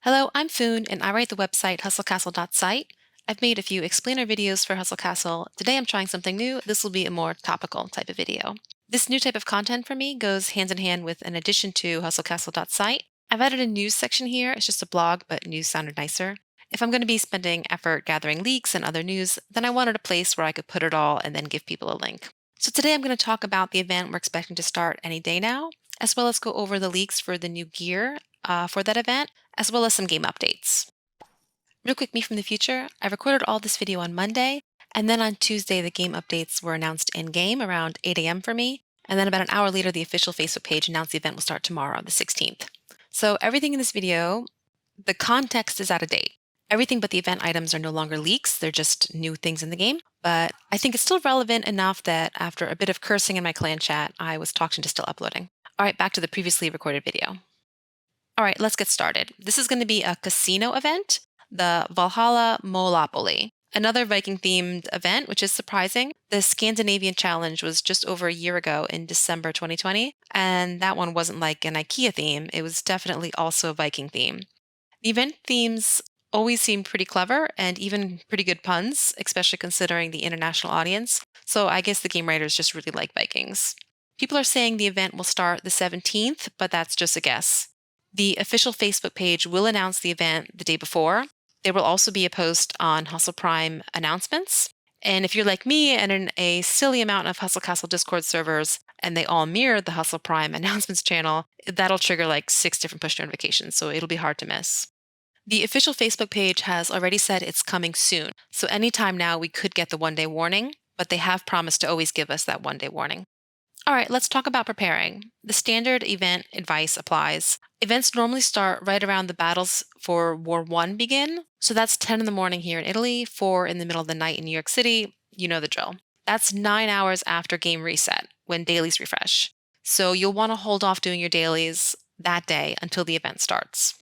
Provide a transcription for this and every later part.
Hello, I'm Foon, and I write the website hustlecastle.site. I've made a few explainer videos for Hustle Castle. Today I'm trying something new. This will be a more topical type of video. This new type of content for me goes hand in hand with an addition to hustlecastle.site. I've added a news section here. It's just a blog, but news sounded nicer. If I'm going to be spending effort gathering leaks and other news, then I wanted a place where I could put it all and then give people a link. So today I'm going to talk about the event we're expecting to start any day now, as well as go over the leaks for the new gear for that event, as well as some game updates. Real quick, me from the future, I recorded all this video on Monday, and then on Tuesday, the game updates were announced in-game around 8 a.m. for me, and then about an hour later, the official Facebook page announced the event will start tomorrow, the 16th. So everything in this video, the context is out of date. Everything but the event items are no longer leaks, they're just new things in the game, but I think it's still relevant enough that after a bit of cursing in my clan chat, I was talked into still uploading. All right, back to the previously recorded video. All right, let's get started. This is going to be a casino event, the Valhalla Mole-opoly, another Viking-themed event, which is surprising. The Scandinavian Challenge was just over a year ago in December 2020, and that one wasn't like an IKEA theme. It was definitely also a Viking theme. The event themes always seem pretty clever and even pretty good puns, especially considering the international audience. So I guess the game writers just really like Vikings. People are saying the event will start the 17th, but that's just a guess. The official Facebook page will announce the event the day before. There will also be a post on Hustle Prime announcements. And if you're like me and in a silly amount of Hustle Castle Discord servers, and they all mirror the Hustle Prime announcements channel, that'll trigger like 6 different push notifications, so it'll be hard to miss. The official Facebook page has already said it's coming soon, so anytime now we could get the one-day warning, but they have promised to always give us that one-day warning. All right, let's talk about preparing. The standard event advice applies. Events normally start right around the battles for War 1 begin. So that's 10 in the morning here in Italy, 4 in the middle of the night in New York City. You know the drill. That's 9 hours after game reset, when dailies refresh. So you'll want to hold off doing your dailies that day until the event starts.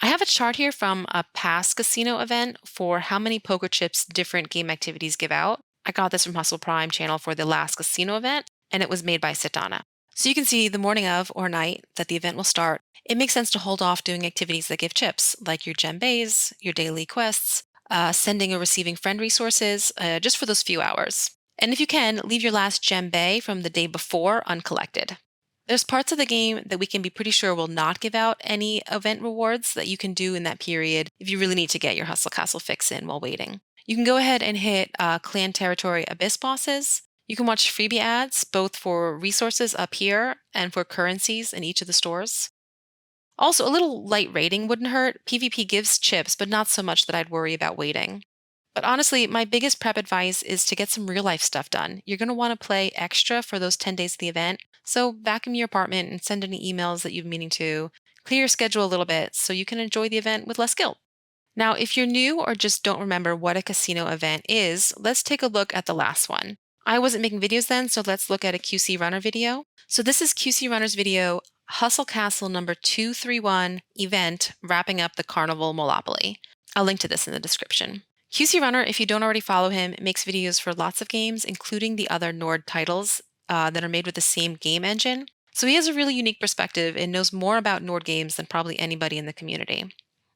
I have a chart here from a past casino event for how many poker chips different game activities give out. I got this from Hustle Prime channel for the last casino event, and it was made by Sitana. So you can see the morning of or night that the event will start, it makes sense to hold off doing activities that give chips, like your gem bays, your daily quests, sending or receiving friend resources, just for those few hours. And if you can, leave your last gem bay from the day before uncollected. There's parts of the game that we can be pretty sure will not give out any event rewards that you can do in that period if you really need to get your Hustle Castle fix in while waiting. You can go ahead and hit Clan Territory Abyss bosses. You can watch freebie ads, both for resources up here and for currencies in each of the stores. Also, a little light raiding wouldn't hurt. PvP gives chips, but not so much that I'd worry about waiting. But honestly, my biggest prep advice is to get some real life stuff done. You're going to want to play extra for those 10 days of the event, so vacuum your apartment and send any emails that you've been meaning to. Clear your schedule a little bit so you can enjoy the event with less guilt. Now, if you're new or just don't remember what a casino event is, let's take a look at the last one. I wasn't making videos then, so let's look at a QC Runner video. So this is QC Runner's video, Hustle Castle number 231 event wrapping up the Carnival Mole-opoly. I'll link to this in the description. QC Runner, if you don't already follow him, makes videos for lots of games, including the other Nord titles that are made with the same game engine. So he has a really unique perspective and knows more about Nord games than probably anybody in the community.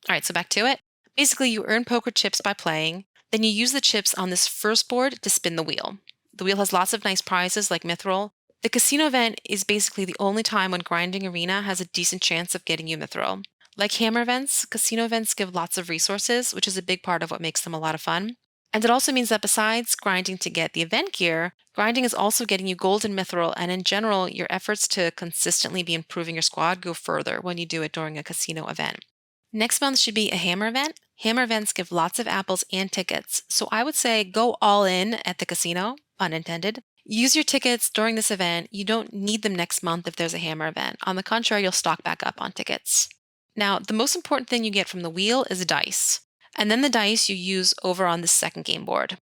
All right, so back to it. Basically, you earn poker chips by playing, then you use the chips on this first board to spin the wheel. The wheel has lots of nice prizes like Mithril. The casino event is basically the only time when Grinding Arena has a decent chance of getting you Mithril. Like hammer events, casino events give lots of resources, which is a big part of what makes them a lot of fun. And it also means that besides grinding to get the event gear, grinding is also getting you gold and Mithril, and in general, your efforts to consistently be improving your squad go further when you do it during a casino event. Next month should be a hammer event. Hammer events give lots of apples and tickets, so I would say go all in at the casino, pun intended. Use your tickets during this event. You don't need them next month if there's a hammer event. On the contrary, you'll stock back up on tickets. Now, the most important thing you get from the wheel is dice, and then the dice you use over on the second game board.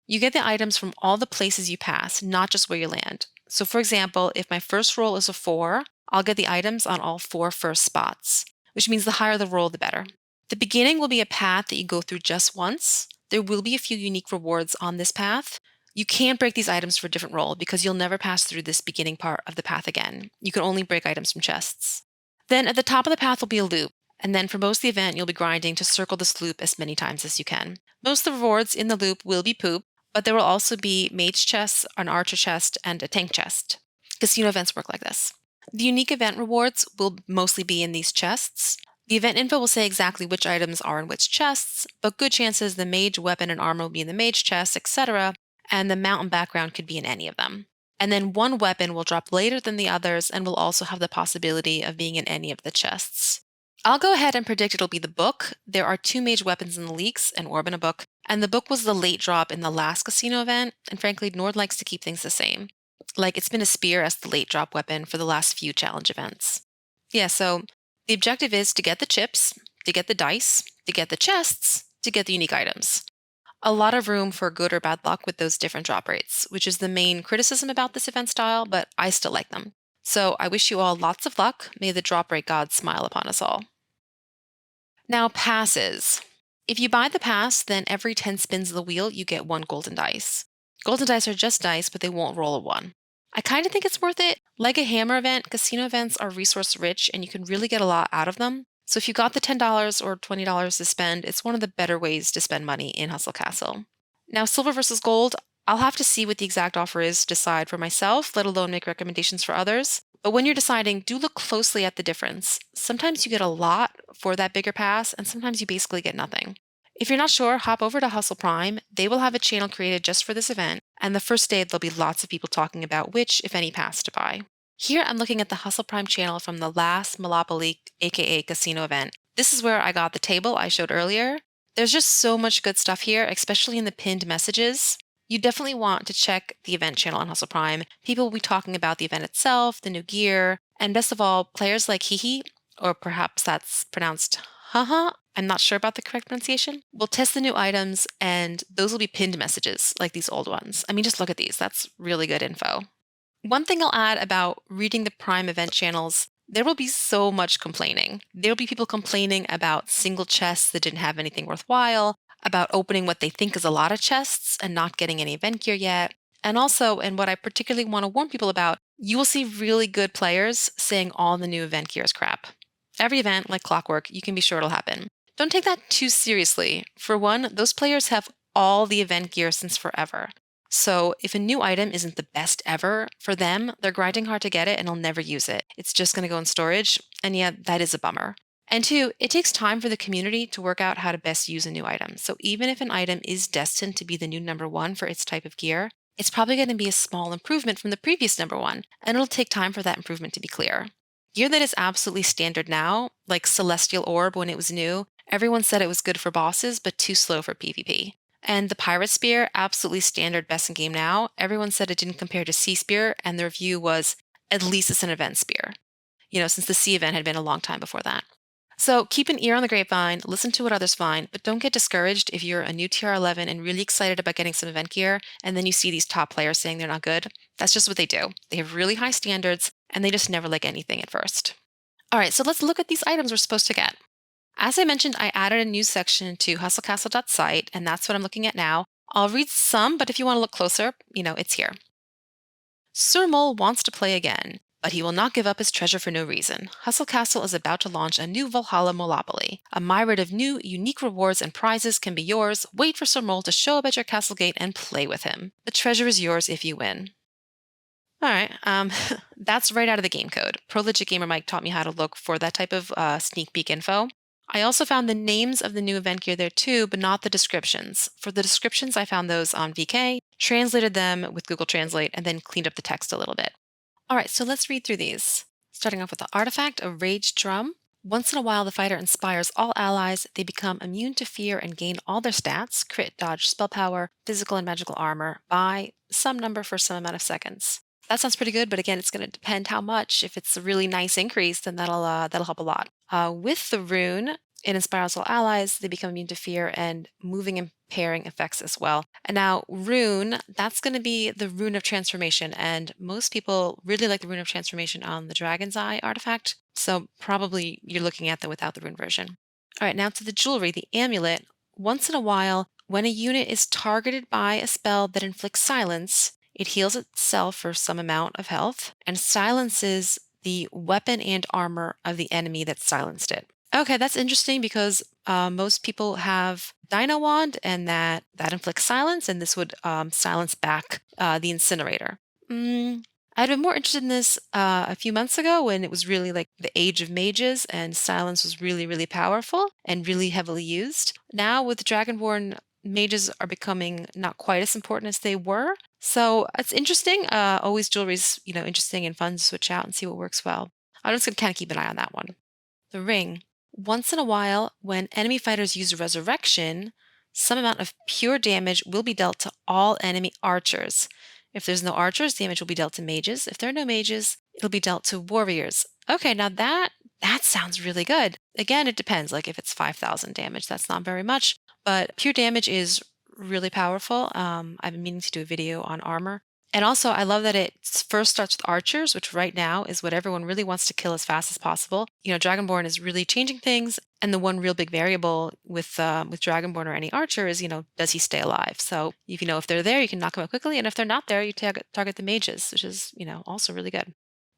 You get the items from all the places you pass, not just where you land. So for example, if my first roll is a 4, I'll get the items on all 4 first spots, which means the higher the roll, the better. The beginning will be a path that you go through just once. There will be a few unique rewards on this path. You can't break these items for a different roll because you'll never pass through this beginning part of the path again. You can only break items from chests. Then at the top of the path will be a loop. And then for most of the event, you'll be grinding to circle this loop as many times as you can. Most of the rewards in the loop will be poop, but there will also be mage chests, an archer chest, and a tank chest. Casino events work like this. The unique event rewards will mostly be in these chests. The event info will say exactly which items are in which chests, but good chances the mage weapon and armor will be in the mage chest, etc., and the mount and background could be in any of them. And then one weapon will drop later than the others and will also have the possibility of being in any of the chests. I'll go ahead and predict it'll be the book. There are 2 mage weapons in the leaks, an orb and a book, and the book was the late drop in the last casino event, and frankly, Nord likes to keep things the same. Like, it's been a spear as the late drop weapon for the last few challenge events. Yeah, so the objective is to get the chips, to get the dice, to get the chests, to get the unique items. A lot of room for good or bad luck with those different drop rates, which is the main criticism about this event style, but I still like them. So I wish you all lots of luck. May the drop rate gods smile upon us all. Now, passes. If you buy the pass, then every 10 spins of the wheel, you get 1 golden dice. Golden dice are just dice, but they won't roll a 1. I kind of think it's worth it. Like a hammer event, casino events are resource rich and you can really get a lot out of them. So if you got the $10 or $20 to spend, it's one of the better ways to spend money in Hustle Castle. Now, silver versus gold, I'll have to see what the exact offer is to decide for myself, let alone make recommendations for others. But when you're deciding, do look closely at the difference. Sometimes you get a lot for that bigger pass, and sometimes you basically get nothing. If you're not sure, hop over to Hustle Prime. They will have a channel created just for this event, and the first day there'll be lots of people talking about which, if any, pass to buy. Here I'm looking at the Hustle Prime channel from the last Mole-opoly, aka casino event. This is where I got the table I showed earlier. There's just so much good stuff here, especially in the pinned messages. You definitely want to check the event channel on Hustle Prime. People will be talking about the event itself, the new gear, and best of all, players like Hihi, or perhaps that's pronounced haha, I'm not sure about the correct pronunciation, will test the new items, and those will be pinned messages like these old ones. I mean, just look at these. That's really good info. One thing I'll add about reading the Prime event channels, there will be so much complaining. There will be people complaining about single chests that didn't have anything worthwhile, about opening what they think is a lot of chests and not getting any event gear yet. And also, and what I particularly want to warn people about, you will see really good players saying all the new event gear is crap. Every event, like clockwork, you can be sure it'll happen. Don't take that too seriously. For one, those players have all the event gear since forever. So if a new item isn't the best ever, for them, they're grinding hard to get it and they'll never use it. It's just going to go in storage, and yeah, that is a bummer. And two, it takes time for the community to work out how to best use a new item. So even if an item is destined to be the new number 1 for its type of gear, it's probably going to be a small improvement from the previous number 1, and it'll take time for that improvement to be clear. Gear that is absolutely standard now, like Celestial Orb when it was new, everyone said it was good for bosses, but too slow for PvP. And the Pirate Spear, absolutely standard best in game now. Everyone said it didn't compare to Sea Spear, and their view was at least it's an event spear. Since the Sea event had been a long time before that. So keep an ear on the grapevine, listen to what others find, but don't get discouraged if you're a new TR11 and really excited about getting some event gear, and then you see these top players saying they're not good. That's just what they do. They have really high standards, and they just never like anything at first. All right, so let's look at these items we're supposed to get. As I mentioned, I added a new section to hustlecastle.site, and that's what I'm looking at now. I'll read some, but if you want to look closer, it's here. Sir Mole wants to play again, but he will not give up his treasure for no reason. Hustle Castle is about to launch a new Valhalla Mole-opoly. A myriad of new, unique rewards and prizes can be yours. Wait for Sir Mole to show up at your castle gate and play with him. The treasure is yours if you win. All right, that's right out of the game code. Pro Legit Gamer Mike taught me how to look for that type of sneak peek info. I also found the names of the new event gear there too, but not the descriptions. For the descriptions, I found those on VK, translated them with Google Translate, and then cleaned up the text a little bit. All right, so let's read through these. Starting off with the artifact, a Rage Drum. Once in a while, the fighter inspires all allies. They become immune to fear and gain all their stats, crit, dodge, spell power, physical and magical armor, by some number for some amount of seconds. That sounds pretty good, but again, it's going to depend how much. If it's a really nice increase, then that'll help a lot. With the rune, it inspires all allies. They become immune to fear and moving and pairing effects as well. And now rune, that's going to be the rune of transformation, and most people really like the rune of transformation on the Dragon's Eye artifact. So probably you're looking at the without the rune version. All right, now to the jewelry, the amulet. Once in a while, when a unit is targeted by a spell that inflicts silence, it heals itself for some amount of health and silences the weapon and armor of the enemy that silenced it. Okay, that's interesting because most people have Dino Wand, and that inflicts silence, and this would silence back the incinerator. Mm, I'd been more interested in this a few months ago when it was really like the age of mages, and silence was really, really powerful and really heavily used. Now with Dragonborn, mages are becoming not quite as important as they were. So it's interesting. Always jewelry's interesting and fun to switch out and see what works well. I'm just gonna kind of keep an eye on that one. The ring. Once in a while, when enemy fighters use resurrection, some amount of pure damage will be dealt to all enemy archers. If there's no archers, damage will be dealt to mages. If there are no mages, it'll be dealt to warriors. Okay, now that sounds really good. Again, it depends. Like if it's 5,000 damage, that's not very much, but pure damage is really powerful. I've been meaning to do a video on armor. And also, I love that it first starts with archers, which right now is what everyone really wants to kill as fast as possible. Dragonborn is really changing things, and the one real big variable with Dragonborn or any archer is, does he stay alive? So if they're there, you can knock them out quickly, and if they're not there, you target the mages, which is also really good.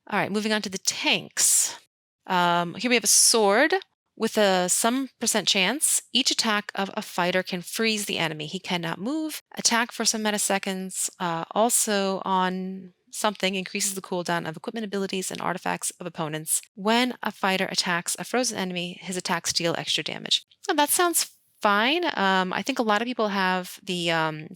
All right, moving on to the tanks. Here we have a sword with a some percent chance. Each attack of a fighter can freeze the enemy. He cannot move. Attack for some metaseconds. Also on something increases the cooldown of equipment abilities and artifacts of opponents. When a fighter attacks a frozen enemy, his attacks deal extra damage. Now, that sounds fine. I think a lot of people have the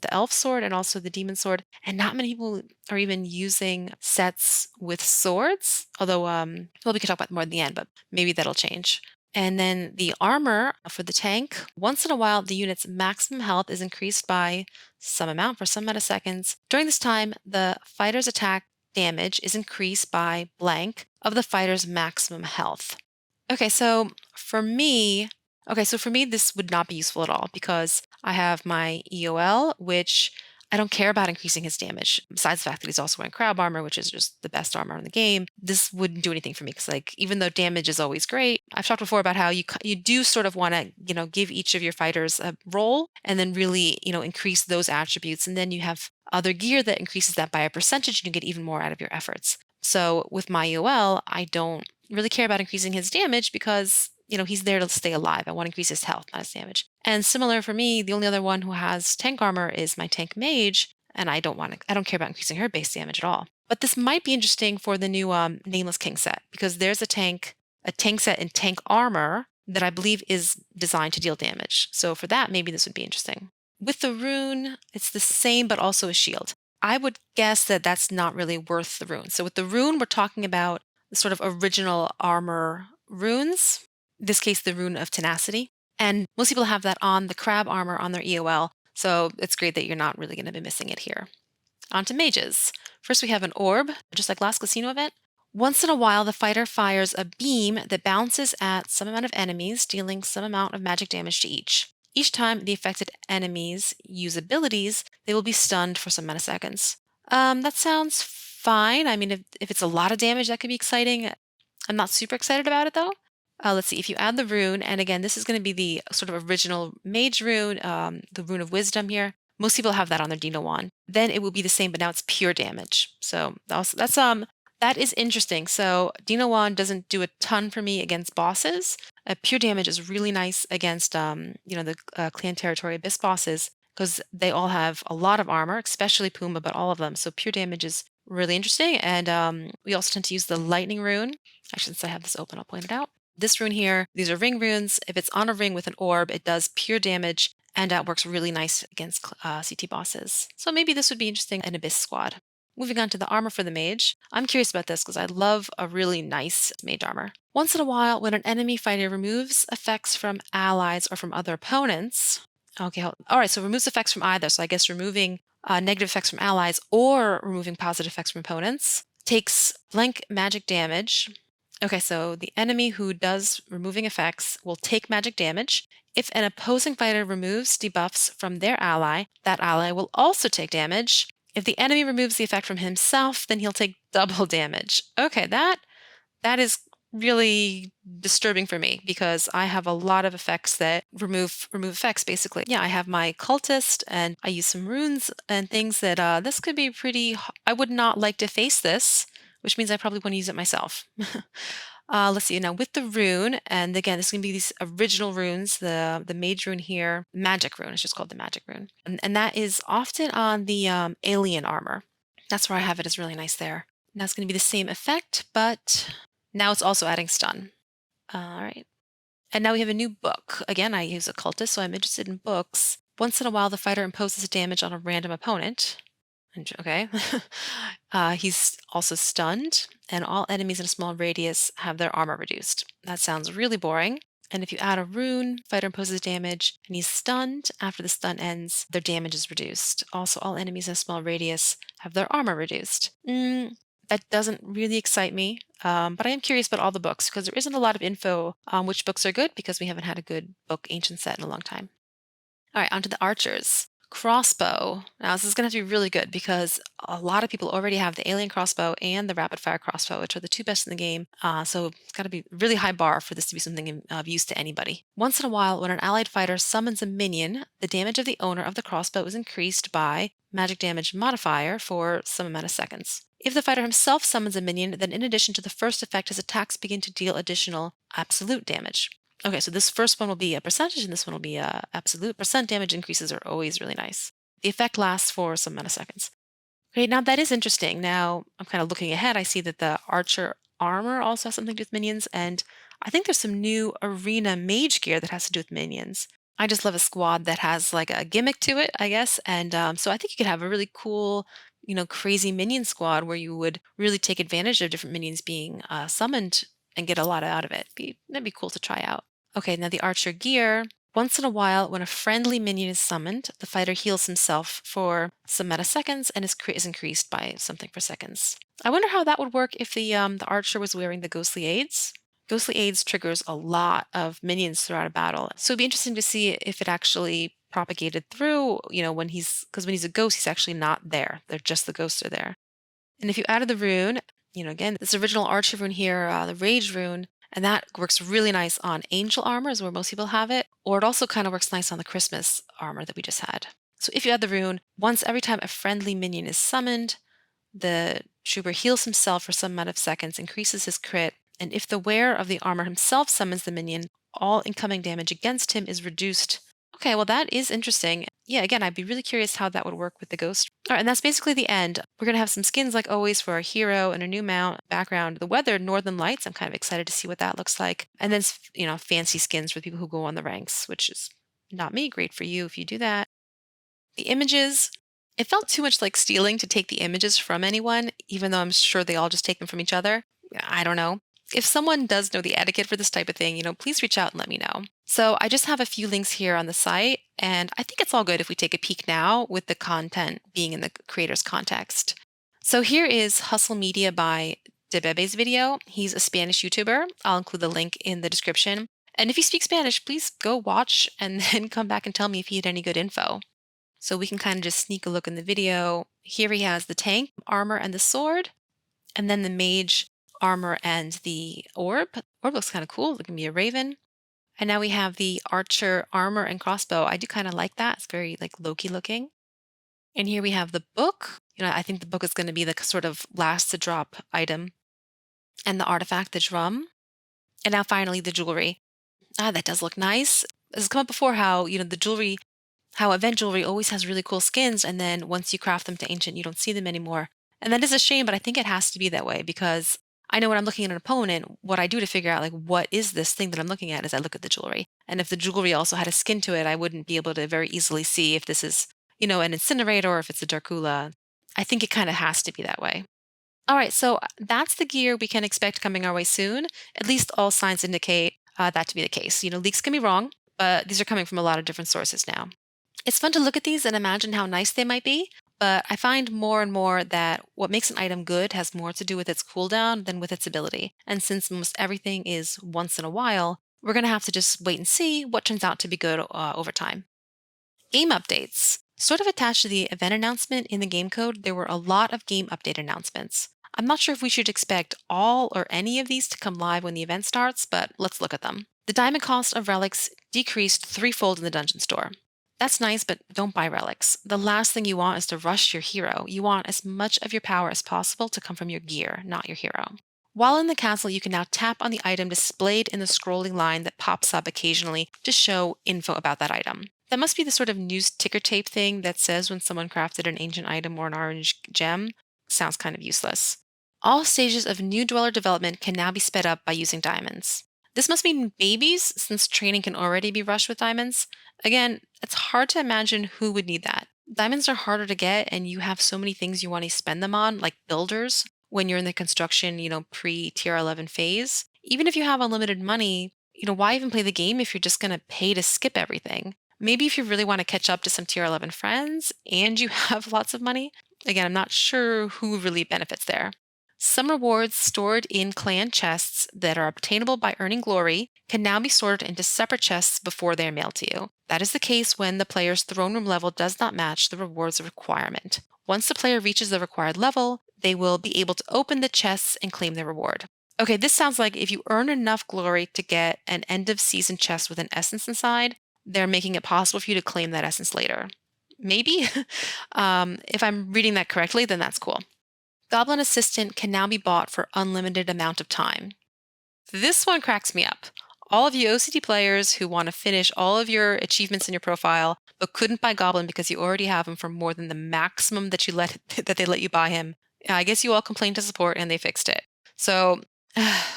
elf sword and also the demon sword, and not many people are even using sets with swords. Although, well, we can talk about more in the end, but maybe that'll change. And then the armor for the tank. Once in a while, the unit's maximum health is increased by some amount for some metaseconds. During this time, the fighter's attack damage is increased by blank of the fighter's maximum health. Okay, so for me, this would not be useful at all because I have my EOL, which I don't care about increasing his damage. Besides the fact that he's also wearing crab armor, which is just the best armor in the game, this wouldn't do anything for me because, like, even though damage is always great, I've talked before about how you do sort of want to, give each of your fighters a role and then really, increase those attributes, and then you have other gear that increases that by a percentage, and you get even more out of your efforts. So with my EOL, I don't really care about increasing his damage because he's there to stay alive. I want to increase his health, not his damage. And similar for me, the only other one who has tank armor is my tank mage, and I don't care about increasing her base damage at all. But this might be interesting for the new Nameless King set because there's a tank set in tank armor that I believe is designed to deal damage. So for that, maybe this would be interesting. With the rune, it's the same but also a shield. I would guess that that's not really worth the rune. So with the rune, we're talking about the sort of original armor runes, in this case, the rune of tenacity. And most people have that on the crab armor on their EOL. So it's great that you're not really going to be missing it here. On to mages. First, we have an orb, just like last casino event. Once in a while, the fighter fires a beam that bounces at some amount of enemies, dealing some amount of magic damage to each. Each time the affected enemies use abilities, they will be stunned for some metaseconds. That sounds fine. I mean, if it's a lot of damage, that could be exciting. I'm not super excited about it though. Let's see, if you add the rune, and again, this is going to be the sort of original mage rune, the rune of wisdom here. Most people have that on their Dino wand. Then it will be the same, but now it's pure damage. So that is interesting. So Dino wand doesn't do a ton for me against bosses. Pure damage is really nice against the clan territory abyss bosses because they all have a lot of armor, especially Puma, but all of them. So pure damage is really interesting. And we also tend to use the lightning rune. Actually, since I have this open, I'll point it out. This rune here, these are ring runes. If it's on a ring with an orb, it does pure damage and works really nice against CT bosses. So maybe this would be interesting in Abyss Squad. Moving on to the armor for the mage. I'm curious about this because I love a really nice mage armor. Once in a while, when an enemy fighter removes effects from allies or from other opponents. Okay, all right, so removes effects from either. So I guess removing negative effects from allies or removing positive effects from opponents. Takes blank magic damage. Okay, so the enemy who does removing effects will take magic damage. If an opposing fighter removes debuffs from their ally, that ally will also take damage. If the enemy removes the effect from himself, then he'll take double damage. Okay, that is really disturbing for me because I have a lot of effects that remove effects basically. Yeah, I have my cultist and I use some runes and things that this could be pretty I would not like to face this, which means I probably want to use it myself. Let's see. Now with the rune, and again, this is gonna be these original runes. The mage rune here, magic rune. It's just called the magic rune, and that is often on the alien armor. That's where I have it. Is really nice there. Now it's gonna be the same effect, but now it's also adding stun. All right. And now we have a new book. Again, I use occultist, so I'm interested in books. Once in a while, the fighter imposes damage on a random opponent. Okay. He's also stunned, and all enemies in a small radius have their armor reduced. That sounds really boring. And if you add a rune, fighter imposes damage, and he's stunned. After the stun ends, their damage is reduced. Also, all enemies in a small radius have their armor reduced. That doesn't really excite me, but I am curious about all the books because there isn't a lot of info on which books are good because we haven't had a good book ancient set in a long time. All right, onto the archers. Crossbow. Now, this is going to have to be really good because a lot of people already have the alien crossbow and the rapid fire crossbow, which are the two best in the game. So it's got to be a really high bar for this to be something of use to anybody. Once in a while, when an allied fighter summons a minion, the damage of the owner of the crossbow is increased by magic damage modifier for some amount of seconds. If the fighter himself summons a minion, then in addition to the first effect, his attacks begin to deal additional absolute damage. Okay, so this first one will be a percentage and this one will be a absolute. Percent damage increases are always really nice. The effect lasts for some amount of seconds. Okay, now that is interesting. Now I'm kind of looking ahead. I see that the archer armor also has something to do with minions, and I think there's some new arena mage gear that has to do with minions. I just love a squad that has like a gimmick to it, I guess. And so I think you could have a really cool, crazy minion squad where you would really take advantage of different minions being summoned and get a lot out of it. That'd be cool to try out. Okay, now the archer gear. Once in a while, when a friendly minion is summoned, the fighter heals himself for some metaseconds and his crit is increased by something for seconds. I wonder how that would work if the archer was wearing the ghostly aids. Ghostly aids triggers a lot of minions throughout a battle, so it'd be interesting to see if it actually propagated through. Because when he's a ghost, he's actually not there. They're just the ghosts are there. And if you added the rune, again, this original archer rune here, the rage rune, and that works really nice on angel armor is where most people have it, or it also kind of works nice on the Christmas armor that we just had. So if you add the rune, once every time a friendly minion is summoned, the trooper heals himself for some amount of seconds, increases his crit, and if the wearer of the armor himself summons the minion, all incoming damage against him is reduced. Okay, well, that is interesting. Yeah, again, I'd be really curious how that would work with the ghost. All right, and that's basically the end. We're going to have some skins like always for our hero and a new mount, background, the weather, Northern Lights. I'm kind of excited to see what that looks like. And then, fancy skins for people who go on the ranks, which is not me. Great for you if you do that. The images, it felt too much like stealing to take the images from anyone, even though I'm sure they all just take them from each other. I don't know. If someone does know the etiquette for this type of thing, please reach out and let me know. So I just have a few links here on the site, and I think it's all good if we take a peek now with the content being in the creator's context. So here is Hustle Media by Debede's video. He's a Spanish YouTuber. I'll include the link in the description. And if you speak Spanish, please go watch and then come back and tell me if he had any good info. So we can kind of just sneak a look in the video. Here he has the tank, armor, and the sword, and then the mage, armor, and the orb. Orb looks kind of cool. It can be a raven. And now we have the archer, armor, and crossbow. I do kind of like that. It's very like Loki looking. And here we have the book. I think the book is going to be the sort of last to drop item. And the artifact, the drum. And now finally the jewelry. That does look nice. This has come up before how, the jewelry, how event jewelry always has really cool skins. And then once you craft them to ancient, you don't see them anymore. And that is a shame, but I think it has to be that way because I know when I'm looking at an opponent, what I do to figure out like what is this thing that I'm looking at is I look at the jewelry. And if the jewelry also had a skin to it, I wouldn't be able to very easily see if this is, an incinerator or if it's a Darkula. I think it kind of has to be that way. All right, so that's the gear we can expect coming our way soon. At least all signs indicate that to be the case. Leaks can be wrong, but these are coming from a lot of different sources now. It's fun to look at these and imagine how nice they might be, but I find more and more that what makes an item good has more to do with its cooldown than with its ability. And since almost everything is once in a while, we're going to have to just wait and see what turns out to be good over time. Game updates. Sort of attached to the event announcement in the game code, there were a lot of game update announcements. I'm not sure if we should expect all or any of these to come live when the event starts, but let's look at them. The diamond cost of relics decreased threefold in the dungeon store. That's nice, but don't buy relics. The last thing you want is to rush your hero. You want as much of your power as possible to come from your gear, not your hero. While in the castle, you can now tap on the item displayed in the scrolling line that pops up occasionally to show info about that item. That must be the sort of news ticker tape thing that says when someone crafted an ancient item or an orange gem. Sounds kind of useless. All stages of new dweller development can now be sped up by using diamonds. This must mean babies, since training can already be rushed with diamonds. Again, it's hard to imagine who would need that. Diamonds are harder to get, and you have so many things you want to spend them on, like builders, when you're in the construction, pre tier 11 phase. Even if you have unlimited money, why even play the game if you're just going to pay to skip everything? Maybe if you really want to catch up to some tier 11 friends and you have lots of money. Again, I'm not sure who really benefits there. Some rewards stored in clan chests that are obtainable by earning glory can now be sorted into separate chests before they are mailed to you. That is the case when the player's throne room level does not match the rewards requirement. Once the player reaches the required level, they will be able to open the chests and claim their reward. Okay, this sounds like if you earn enough glory to get an end of season chest with an essence inside, they're making it possible for you to claim that essence later. Maybe? If I'm reading that correctly, then that's cool. Goblin Assistant can now be bought for unlimited amount of time. This one cracks me up. All of you OCD players who want to finish all of your achievements in your profile but couldn't buy Goblin because you already have him for more than the maximum that that they let you buy him. I guess you all complained to support and they fixed it. So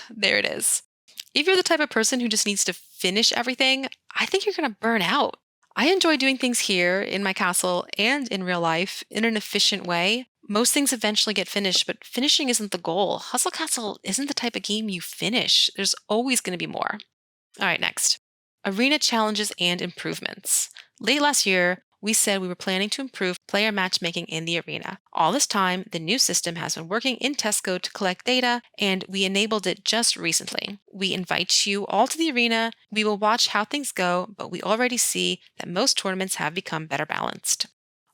there it is. If you're the type of person who just needs to finish everything, I think you're going to burn out. I enjoy doing things here in my castle and in real life in an efficient way. Most things eventually get finished, but finishing isn't the goal. Hustle Castle isn't the type of game you finish. There's always going to be more. All right, next. Arena challenges and improvements. Late last year, we said we were planning to improve player matchmaking in the arena. All this time, the new system has been working in Tesco to collect data, and we enabled it just recently. We invite you all to the arena. We will watch how things go, but we already see that most tournaments have become better balanced.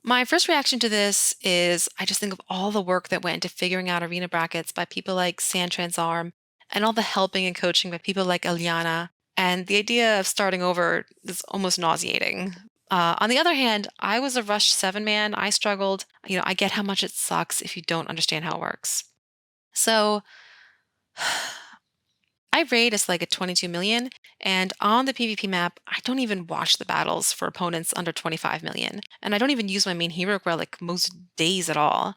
My first reaction to this is I just think of all the work that went into figuring out arena brackets by people like Santransarm and all the helping and coaching by people like Eliana. And the idea of starting over is almost nauseating. On the other hand, I was a Rush 7 man. I struggled. I get how much it sucks if you don't understand how it works. So I raid as like a 22 million, and on the PvP map, I don't even watch the battles for opponents under 25 million. And I don't even use my main hero relic most days at all.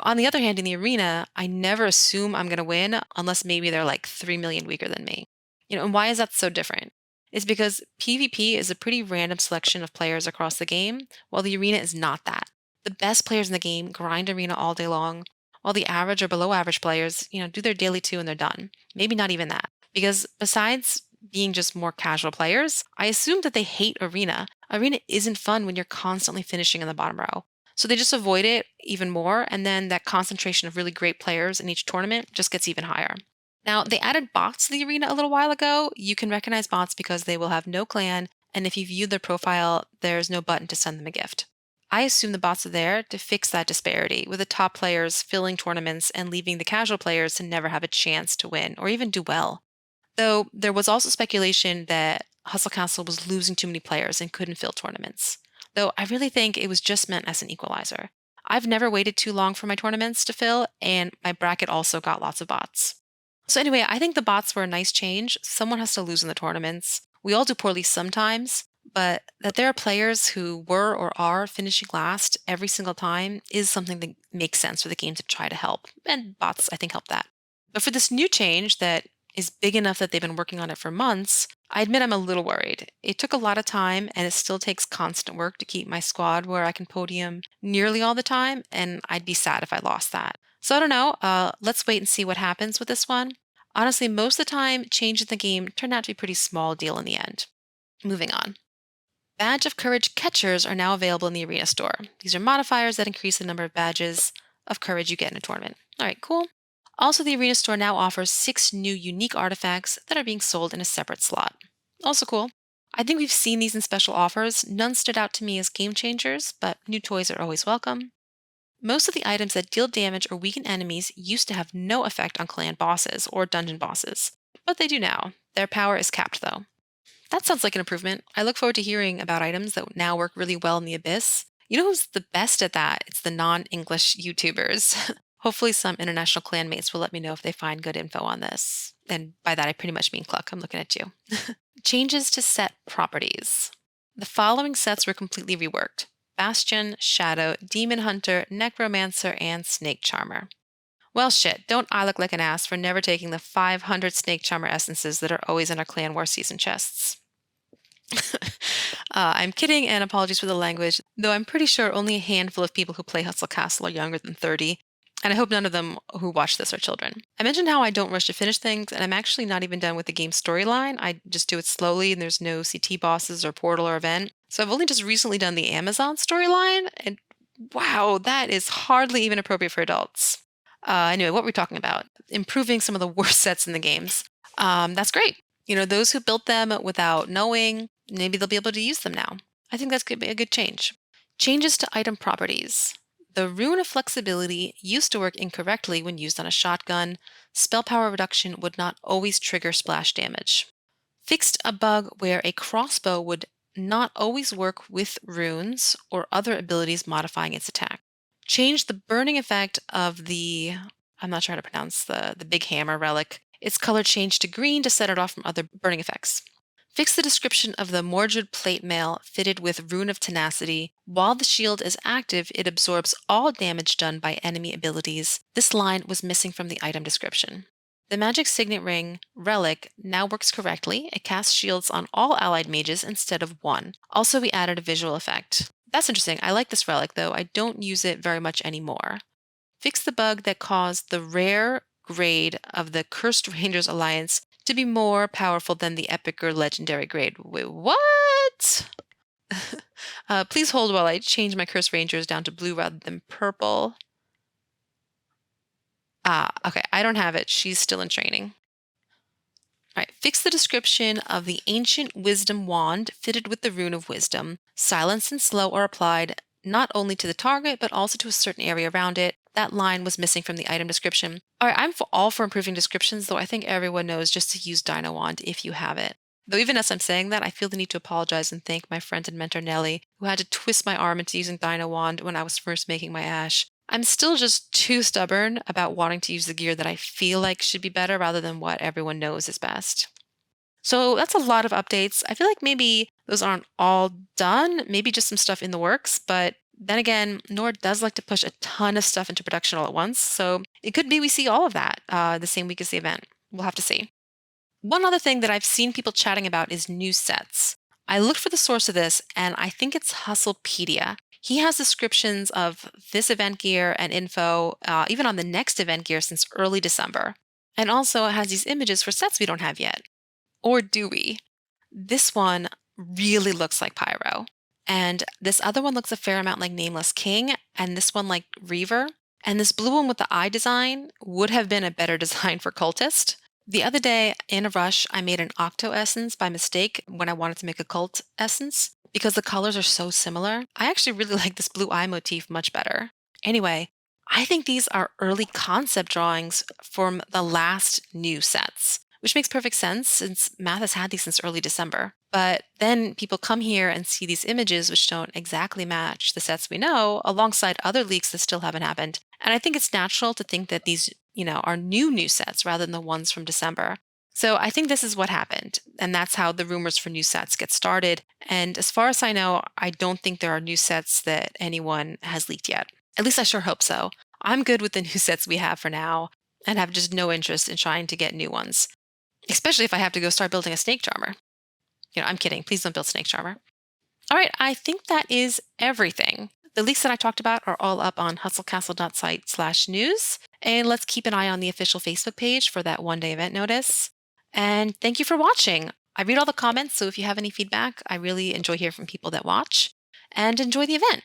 On the other hand, in the arena, I never assume I'm going to win unless maybe they're like 3 million weaker than me. And why is that so different? It's because PvP is a pretty random selection of players across the game, while the arena is not that. The best players in the game grind arena all day long, while the average or below average players, do their daily 2 and they're done. Maybe not even that. Because besides being just more casual players, I assume that they hate arena. Arena isn't fun when you're constantly finishing in the bottom row. So they just avoid it even more, and then that concentration of really great players in each tournament just gets even higher. Now, they added bots to the arena a little while ago. You can recognize bots because they will have no clan, and if you view their profile, there's no button to send them a gift. I assume the bots are there to fix that disparity, with the top players filling tournaments and leaving the casual players to never have a chance to win or even do well. Though there was also speculation that Hustle Castle was losing too many players and couldn't fill tournaments. Though I really think it was just meant as an equalizer. I've never waited too long for my tournaments to fill, and my bracket also got lots of bots. So anyway, I think the bots were a nice change. Someone has to lose in the tournaments. We all do poorly sometimes, but that there are players who were or are finishing last every single time is something that makes sense for the game to try to help. And bots, I think, help that. But for this new change that is big enough that they've been working on it for months, I admit I'm a little worried. It took a lot of time and it still takes constant work to keep my squad where I can podium nearly all the time, and I'd be sad if I lost that. So I don't know, let's wait and see what happens with this one. Honestly, most of the time, change in the game turned out to be a pretty small deal in the end. Moving on. Badge of Courage catchers are now available in the arena store. These are modifiers that increase the number of badges of courage you get in a tournament. All right, cool. Also, the arena store now offers 6 new unique artifacts that are being sold in a separate slot. Also cool. I think we've seen these in special offers. None stood out to me as game changers, but new toys are always welcome. Most of the items that deal damage or weaken enemies used to have no effect on clan bosses or dungeon bosses, but they do now. Their power is capped though. That sounds like an improvement. I look forward to hearing about items that now work really well in the Abyss. You know who's the best at that? It's the non-English YouTubers. Hopefully some international clanmates will let me know if they find good info on this. And by that, I pretty much mean Cluck. I'm looking at you. Changes to set properties. The following sets were completely reworked: Bastion, Shadow, Demon Hunter, Necromancer, and Snake Charmer. Well, shit, don't I look like an ass for never taking the 500 Snake Charmer essences that are always in our Clan War season chests? I'm kidding, and apologies for the language, though I'm pretty sure only a handful of people who play Hustle Castle are younger than 30, and I hope none of them who watch this are children. I mentioned how I don't rush to finish things, and I'm actually not even done with the game's storyline. I just do it slowly, and there's no CT bosses or portal or event. So I've only just recently done the Amazon storyline, and wow, that is hardly even appropriate for adults. Anyway, what were we talking about? Improving some of the worst sets in the games. That's great. Those who built them without knowing, maybe they'll be able to use them now. I think that's going to be a good change. Changes to item properties. The Rune of Flexibility used to work incorrectly when used on a shotgun. Spell power reduction would not always trigger splash damage. Fixed a bug where a crossbow would not always work with runes or other abilities modifying its attack. Changed the burning effect of the, I'm not sure how to pronounce the big hammer relic. Its color changed to green to set it off from other burning effects. Fix the description of the Mordred plate mail fitted with Rune of Tenacity. While the shield is active, it absorbs all damage done by enemy abilities. This line was missing from the item description. The Magic Signet Ring relic now works correctly. It casts shields on all allied mages instead of one. Also, we added a visual effect. That's interesting. I like this relic, though. I don't use it very much anymore. Fix the bug that caused the rare grade of the Cursed Rangers Alliance to be more powerful than the epic or legendary grade. Wait, what? Please hold while I change my Cursed Rangers down to blue rather than purple. Okay, I don't have it. She's still in training. All right, fix the description of the Ancient Wisdom Wand fitted with the Rune of Wisdom. Silence and slow are applied not only to the target, but also to a certain area around it. That line was missing from the item description. All right, I'm all for improving descriptions, though I think everyone knows just to use Dino Wand if you have it. Though even as I'm saying that, I feel the need to apologize and thank my friend and mentor Nellie, who had to twist my arm into using Dino Wand when I was first making my Ash. I'm still just too stubborn about wanting to use the gear that I feel like should be better rather than what everyone knows is best. So that's a lot of updates. I feel like maybe those aren't all done, maybe just some stuff in the works, but then again, Nord does like to push a ton of stuff into production all at once, so it could be we see all of that the same week as the event. We'll have to see. One other thing that I've seen people chatting about is new sets. I looked for the source of this, and I think it's Hustlepedia. He has descriptions of this event gear and info, even on the next event gear since early December. And also it has these images for sets we don't have yet. Or do we? This one really looks like Pyro. And this other one looks a fair amount like Nameless King, and this one like Reaver. And this blue one with the eye design would have been a better design for Cultist. The other day, in a rush, I made an Octo Essence by mistake when I wanted to make a Cult Essence because the colors are so similar. I actually really like this blue eye motif much better. Anyway, I think these are early concept drawings from the last new sets, which makes perfect sense since Math has had these since early December. But then people come here and see these images which don't exactly match the sets we know alongside other leaks that still haven't happened. And I think it's natural to think that these, are new sets rather than the ones from December. So I think this is what happened. And that's how the rumors for new sets get started. And as far as I know, I don't think there are new sets that anyone has leaked yet. At least I sure hope so. I'm good with the new sets we have for now and have just no interest in trying to get new ones. Especially if I have to go start building a Snake Charmer. I'm kidding. Please don't build Snake Charmer. All right, I think that is everything. The leaks that I talked about are all up on hustlecastle.site/news. And let's keep an eye on the official Facebook page for that one-day event notice. And thank you for watching. I read all the comments, so if you have any feedback, I really enjoy hearing from people that watch. And enjoy the event.